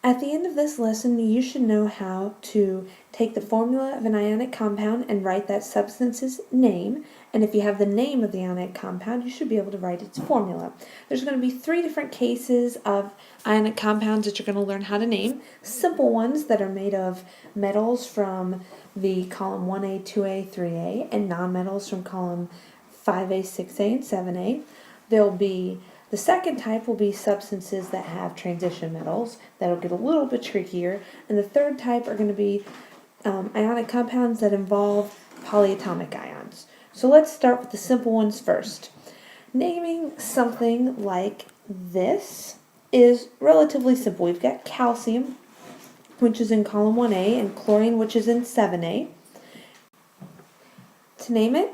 At the end of this lesson, you should know how to take the formula of an ionic compound and write that substance's name. And if you have the name of the ionic compound, you should be able to write its formula. There's going to be 3 different cases of ionic compounds that you're going to learn how to name. Simple ones that are made of metals from the column 1A, 2A, 3A, and nonmetals from column 5A, 6A, and 7A. There'll be the second type will be substances that have transition metals. That'll get a little bit trickier. And the third type are going to be ionic compounds that involve polyatomic ions. So let's start with the simple ones first. Naming something like this is relatively simple. We've got calcium, which is in column 1A, and chlorine, which is in 7A. To name it,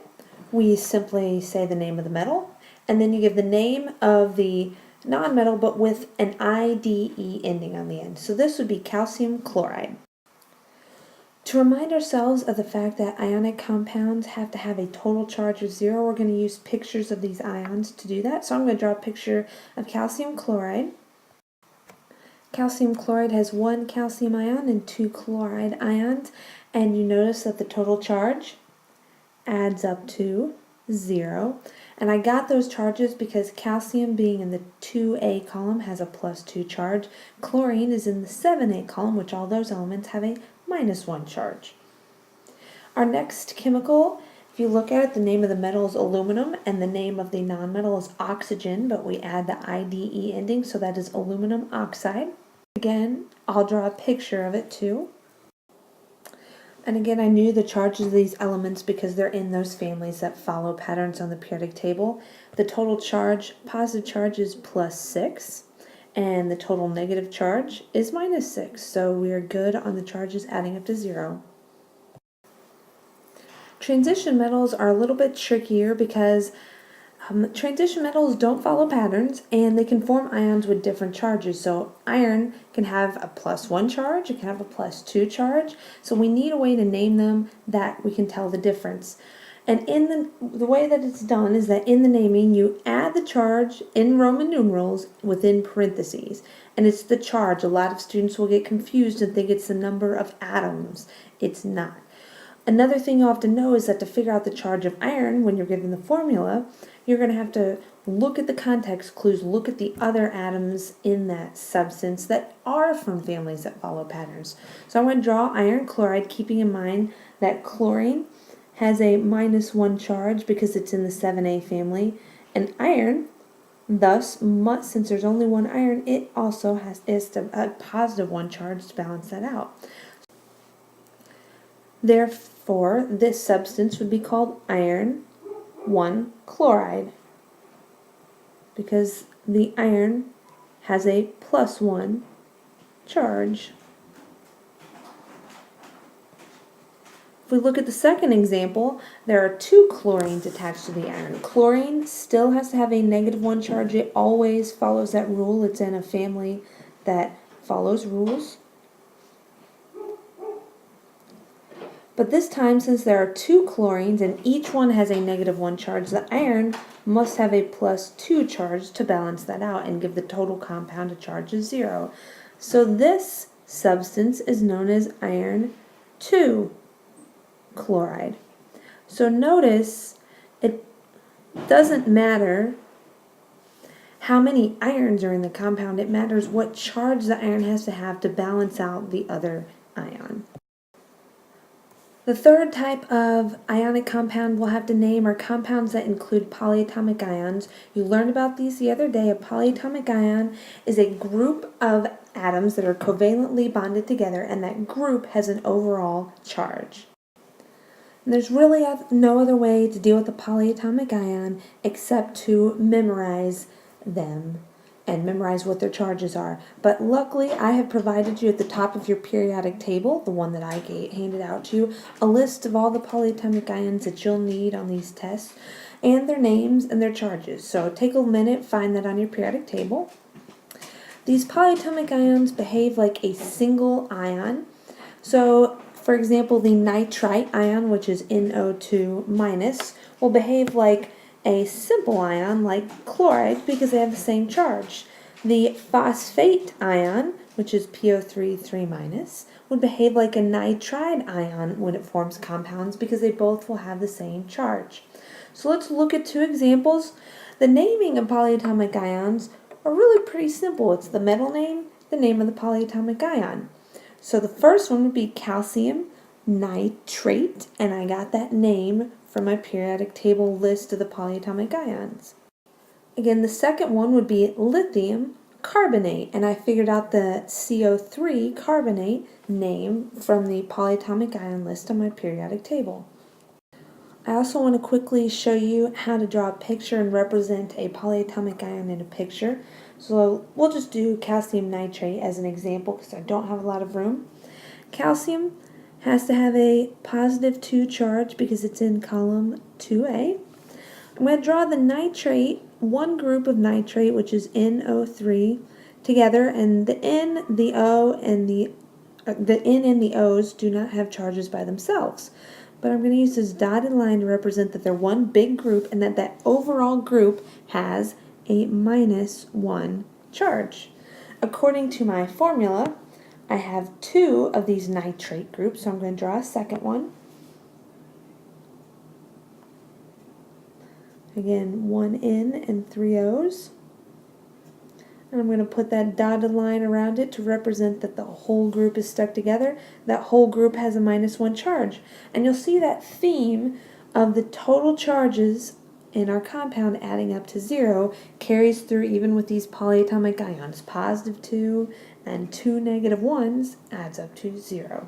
we simply say the name of the metal, and then you give the name of the nonmetal, but with an IDE ending on the end. So this would be calcium chloride. To remind ourselves of the fact that ionic compounds have to have a total charge of 0, we're going to use pictures of these ions to do that. So I'm going to draw a picture of calcium chloride. Calcium chloride has 1 calcium ion and 2 chloride ions, and you notice that the total charge adds up to 0. And I got those charges because calcium, being in the 2A column, has a +2 charge. Chlorine is in the 7A column, which all those elements have a -1 charge. Our next chemical, if you look at it, the name of the metal is aluminum, and the name of the nonmetal is oxygen, but we add the IDE ending, so that is aluminum oxide. Again, I'll draw a picture of it too. And again, I knew the charges of these elements because they're in those families that follow patterns on the periodic table. The total charge, positive charge, is +6, and the total negative charge is -6. So we are good on the charges adding up to 0. Transition metals are a little bit trickier because transition metals don't follow patterns, and they can form ions with different charges. So iron can have a +1 charge, it can have a +2 charge. So we need a way to name them that we can tell the difference. And in the way that it's done is that in the naming, you add the charge in Roman numerals within parentheses. And it's the charge. A lot of students will get confused and think it's the number of atoms. It's not. Another thing you have to know is that to figure out the charge of iron when you're given the formula, you're going to have to look at the context clues, look at the other atoms in that substance that are from families that follow patterns. So I'm going to draw iron chloride, keeping in mind that chlorine has a -1 charge because it's in the 7A family, and iron, thus, since there's only 1 iron, it also has a +1 charge to balance that out. Therefore, this substance would be called iron 1 chloride because the iron has a +1 charge. If we look at the second example, there are 2 chlorines attached to the iron. Chlorine still has to have a -1 charge. It always follows that rule. It's in a family that follows rules. But this time, since there are 2 chlorines and each one has a -1 charge, the iron must have a +2 charge to balance that out and give the total compound a charge of 0. So this substance is known as iron 2 chloride. So notice it doesn't matter how many irons are in the compound. It matters what charge the iron has to have to balance out the other ion. The third type of ionic compound we'll have to name are compounds that include polyatomic ions. You learned about these the other day. A polyatomic ion is a group of atoms that are covalently bonded together, and that group has an overall charge. And there's really no other way to deal with a polyatomic ion except to memorize them and memorize what their charges are. But luckily, I have provided you at the top of your periodic table, the one that I handed out to you, a list of all the polyatomic ions that you'll need on these tests, and their names and their charges. So take a minute, find that on your periodic table. These polyatomic ions behave like a single ion. So, for example, the nitrite ion, which is NO2-, will behave like a simple ion like chloride because they have the same charge. The phosphate ion, which is PO3 3-, would behave like a nitride ion when it forms compounds because they both will have the same charge. So let's look at two examples. The naming of polyatomic ions are really pretty simple. It's the metal name, the name of the polyatomic ion. So the first one would be calcium nitrate, and I got that name from my periodic table list of the polyatomic ions. Again, the second one would be lithium carbonate, and I figured out the CO3 carbonate name from the polyatomic ion list on my periodic table. I also want to quickly show you how to draw a picture and represent a polyatomic ion in a picture. So we'll just do calcium nitrate as an example because I don't have a lot of room. Calcium has to have a positive 2 charge because it's in column 2A. I'm going to draw the nitrate, one group of nitrate, which is NO3, together, and the N, the O, and the N and the O's do not have charges by themselves. But I'm going to use this dotted line to represent that they're one big group and that that overall group has a -1 charge. According to my formula, I have 2 of these nitrate groups, so I'm going to draw a second one. Again, 1 N and 3 O's. And I'm going to put that dotted line around it to represent that the whole group is stuck together. That whole group has a -1 charge. And you'll see that theme of the total charges in our compound adding up to 0 carries through even with these polyatomic ions. +2 and 2 -1s adds up to 0.